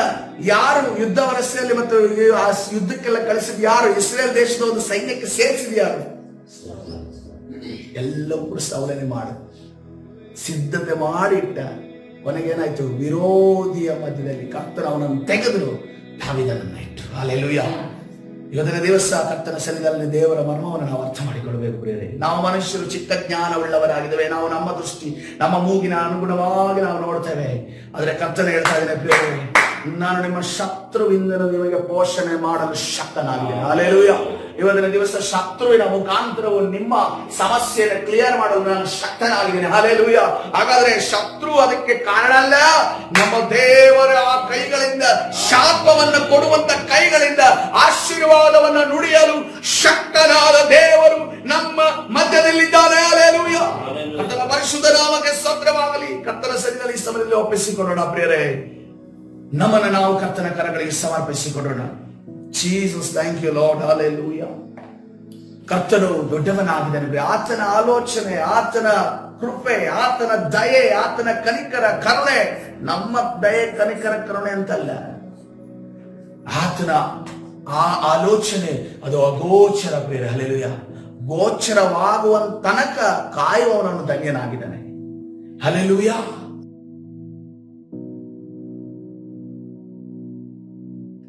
ಯಾರು ಯುದ್ಧ ವರಸೆಯಲ್ಲಿ ಮತ್ತು ಆ ಯುದ್ಧಕ್ಕೆಲ್ಲ ಕಳಿಸಿದ ಯಾರು? ಇಸ್ರೇಲ್ ದೇಶದ ಒಂದು ಸೈನ್ಯಕ್ಕೆ ಸೇರಿಸಿದ ಯಾರು? ಎಲ್ಲವೂ ಕೂಡ ಸೌಲನೆ ಮಾಡು ಸಿದ್ಧತೆ ಮಾಡಿಟ್ಟ. ಕೊನೆಗೇನಾಯ್ತು? ವಿರೋಧಿಯ ಮಧ್ಯದಲ್ಲಿ ಕರ್ತನ ಅವನನ್ನು ತೆಗೆದು ದಾವೀದನನ್ನ ಇಟ್ಟು. ಹಲ್ಲೆಲೂಯಾ. ಇವತ್ತಿನ ದಿವಸ ಕರ್ತನ ಸನ್ನಿಧಾನದಲ್ಲಿ ದೇವರ ಮರ್ಮವನ್ನು ನಾವು ಅರ್ಥ ಮಾಡಿಕೊಳ್ಳಬೇಕು ಪ್ರಿಯರೇ. ನಾವು ಮನುಷ್ಯರು ಚಿತ್ತ ಜ್ಞಾನವುಳ್ಳವರಾಗಿದ್ದೇವೆ. ನಾವು ನಮ್ಮ ದೃಷ್ಟಿ, ನಮ್ಮ ಮೂಗಿನ ಅನುಗುಣವಾಗಿ ನಾವು ನೋಡ್ತೇವೆ. ಆದ್ರೆ ಕರ್ತನ ಹೇಳ್ತಾ ಇದ್ದೇನೆ ಪ್ರಿಯರೇ, ನಾನು ನಿಮ್ಮ ಶತ್ರುವಿಂದ ನಿಮಗೆ ಪೋಷಣೆ ಮಾಡಲು ಶಕ್ತನಾಗಿದ್ದೇನೆ. ಹಲ್ಲೆಲೂಯಾ. ಇವತ್ತಿನ ದಿವಸ ಶತ್ರುವಿನ ಮುಖಾಂತರವು ನಿಮ್ಮ ಸಮಸ್ಯೆಯನ್ನು ಕ್ಲಿಯರ್ ಮಾಡಲು ನಾನು ಶಕ್ತನಾಗಿದ್ದೇನೆ. ಹಲ್ಲೆಲೂಯಾ. ಹಾಗಾದ್ರೆ ಶತ್ರು ಅದಕ್ಕೆ ಕಾರಣ ಅಲ್ಲ, ನಮ್ಮ ದೇವರ ಆ ಕೈಗಳಿಂದ, ಶಾಪವನ್ನು ಕೊಡುವಂತ ಕೈಗಳಿಂದ ಆಶೀರ್ವಾದವನ್ನು ನುಡಿಯಲು ಶಕ್ತನಾದ ದೇವರು ನಮ್ಮ ಮಧ್ಯದಲ್ಲಿದ್ದಾನೆ. ಹಲ್ಲೆಲೂಯಾ. ಕರ್ತನ ಪರಿಶುದ್ಧ ನಾಮಕ್ಕೆ ಸ್ತೋತ್ರವಾಗಲಿ. ಕರ್ತನ ಸನ್ನಿಧಿಯಲ್ಲಿ ಈ ಸಮಯದಲ್ಲಿ ಒಪ್ಪಿಸಿಕೊಳ್ಳೋಣ ಪ್ರಿಯರೇ. ನಮ್ಮನ್ನು ನಾವು ಕರ್ತನ ಕರಗಳಿಗೆ ಸಮರ್ಪಿಸಿಕೊಳ್ಳೋಣ. Jesus, thank you lord. Hallelujah. ಕರ್ತನು ದೊಡ್ಡವನಾಗಿದ್ದಾನೆ. ಆತನ ಆಲೋಚನೆ, ಆತನ ಕೃಪೆ, ಆತನ ದಯೆ, ಆತನ ಕನಿಕರ ಕರುಣೆ ನಮ್ಮ ದಯೆ ಕನಿಕರ ಕರುಣೆ ಅಂತಲ್ಲ. ಆತನ ಆ ಆಲೋಚನೆ ಅದು ಅಗೋಚರ ಪ್ರಿಯರೇ. ಹಲ್ಲೆಲೂಯಾ. ಗೋಚರವಾಗುವ ತನಕ ಕಾಯುವವನನ್ನು ಧನ್ಯನಾಗಿದ್ದಾನೆ. ಹಲ್ಲೆಲೂಯಾ.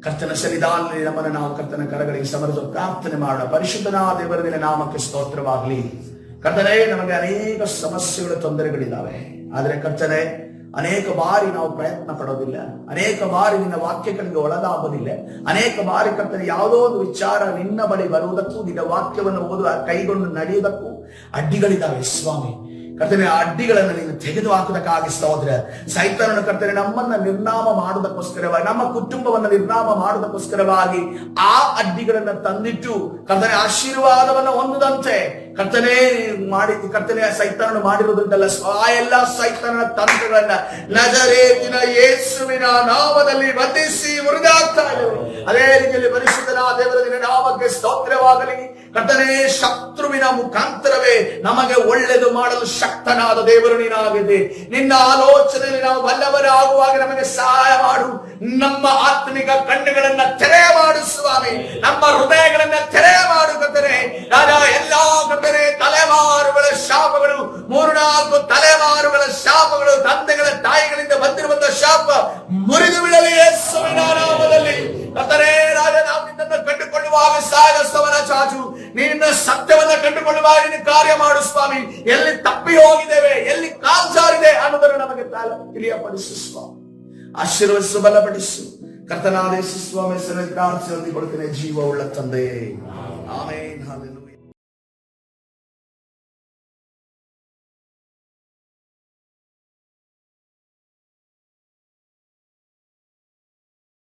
ಕರ್ತನ ಸನ್ನಿಧಾನದಲ್ಲಿ ನಮ್ಮನ್ನು ನಾವು ಕರ್ತನ ಕರಗಳಿಗೆ ಸಮರ್ಪಿಸಿ ಪ್ರಾರ್ಥನೆ ಮಾಡೋಣ. ಪರಿಶುದ್ಧನಾದ ದೇವರ ನಾಮಕ್ಕೆ ಸ್ತೋತ್ರವಾಗಲಿ. ಕರ್ತನೇ, ನಮಗೆ ಅನೇಕ ಸಮಸ್ಯೆಗಳು, ತೊಂದರೆಗಳಿದ್ದಾವೆ. ಆದರೆ ಕರ್ತನೇ, ಅನೇಕ ಬಾರಿ ನಾವು ಪ್ರಯತ್ನ ಪಡೋದಿಲ್ಲ, ಅನೇಕ ಬಾರಿ ನಿನ್ನ ವಾಕ್ಯಗಳಿಗೆ ಒಳಗಾಗೋದಿಲ್ಲ, ಅನೇಕ ಬಾರಿ ಕರ್ತನೆ ಯಾವುದೋ ಒಂದು ವಿಚಾರ ನಿನ್ನ ಬಳಿ ಬರುವುದಕ್ಕೂ, ನಿನ್ನ ವಾಕ್ಯವನ್ನು ಓದುವ ಕೈಗೊಂಡು ನಡೆಯುವುದಕ್ಕೂ ಅಡ್ಡಿಗಳಿದ್ದಾವೆ ಸ್ವಾಮಿ. ಕರ್ತನೆ, ಆ ಅಡ್ಡಿಗಳನ್ನು ನೀನು ತೆಗೆದು ಹಾಕುವುದಕ್ಕಾಗಿ ಸ್ತೋತ್ರ. ಸೈತಾನನು ಕರ್ತನೆ ನಮ್ಮನ್ನ ನಿರ್ನಾಮ ಮಾಡುವುದಕ್ಕೋಸ್ಕರವಾಗಿ, ನಮ್ಮ ಕುಟುಂಬವನ್ನು ನಿರ್ನಾಮ ಮಾಡುವುದಕ್ಕೋಸ್ಕರವಾಗಿ ಆ ಅಡ್ಡಿಗಳನ್ನ ತಂದಿಟ್ಟು ಕರ್ತನೆ ಆಶೀರ್ವಾದವನ್ನು ಹೊಂದದಂತೆ ಕರ್ತನೆ ಸೈತಾನನು ಮಾಡಿರುವುದುಂಟಲ್ಲ, ಆ ಎಲ್ಲ ಸೈತಾನನ ತಂತ್ರಗಳನ್ನ ನಜರೇತಿನ ಯೇಸುವಿನ ನಾಮದಲ್ಲಿ ಬಂಧಿಸಿ ಮುರಿದಾಗ್ತಾ ಇದ್ದೇವೆ. ಅದೇ ರೀತಿಯಲ್ಲಿ ಪರಿಶುದ್ಧನಾದ ದೇವರ ನಾಮಕ್ಕೆ ಸ್ತೋತ್ರವಾಗಲಿ. ಕರ್ತನೆ, ಶತ್ರುವಿನ ಮುಖಾಂತರವೇ ನಮಗೆ ಒಳ್ಳೆಯದು ಮಾಡಲು ಶಕ್ತನಾದ ದೇವರು ನೀನಾಗಿದೆ. ನಿನ್ನ ಆಲೋಚನೆಯಲ್ಲಿ ನಾವು ಬಲ್ಲವರಾಗುವಾಗ ನಮಗೆ ಸಹಾಯ ಮಾಡು. ನಮ್ಮ ಆತ್ಮಿಕ ಕಣ್ಣುಗಳನ್ನ ತೆರೆ ಮಾಡು ಸ್ವಾಮಿ. ನಮ್ಮ ಹೃದಯಗಳನ್ನ ತೆರೆ ಮಾಡು ಕರ್ತನೆ. ಎಲ್ಲಾ ಕರ್ತನೆ ತಲೆಮಾರುಗಳ ಶಾಪಗಳು, 3-4 ತಲೆಮಾರುಗಳ ಶಾಪಗಳು, ತಂದೆಗಳ ತಾಯಿಗಳಿಂದ ಬಂದಿರುವಂತಹ ಶಾಪ ಮುರಿದು ಬಿಡಲಿ ಯೇಸುವಿನ ನಾಮದಲ್ಲಿ. ಕರ್ತನೆ, ನಾವು ನಿನ್ನನ್ನು ಕಂಡುಕೊಳ್ಳುವಾಗ ಸಾಗಸವನ ಚಾಚು, ನಿನ್ನ ಸತ್ಯವನ್ನ ಕಂಡುಕೊಳ್ಳುವಾಗ ನಿನ್ನ ಕಾರ್ಯ ಮಾಡು ಸ್ವಾಮಿ. ಎಲ್ಲಿ ತಪ್ಪಿ ಹೋಗಿದ್ದೇವೆ, ಎಲ್ಲಿ ಕಾಲ್ಜಾರಿದೆ ಅನ್ನೋದನ್ನು ನಮಗೆ ತಿಳಿಯಪಡಿಸು ಸ್ವಾಮಿ. ಆಶೀರ್ವದಿಸು, ಬಲಪಡಿಸು. ಕರ್ತನಾದ ಯೇಸು ಸ್ವಾಮಿ ಹೆಸರಿನಲ್ಲಿ ಪ್ರಾರ್ಥನೆ ಹೊಂದಿಕೊಳ್ತೇನೆ, ಜೀವ ಉಳ್ಳ ತಂದೆಯೇ. ಆಮೆನ್. ಹಲ್ಲೆಲೂಯಾ.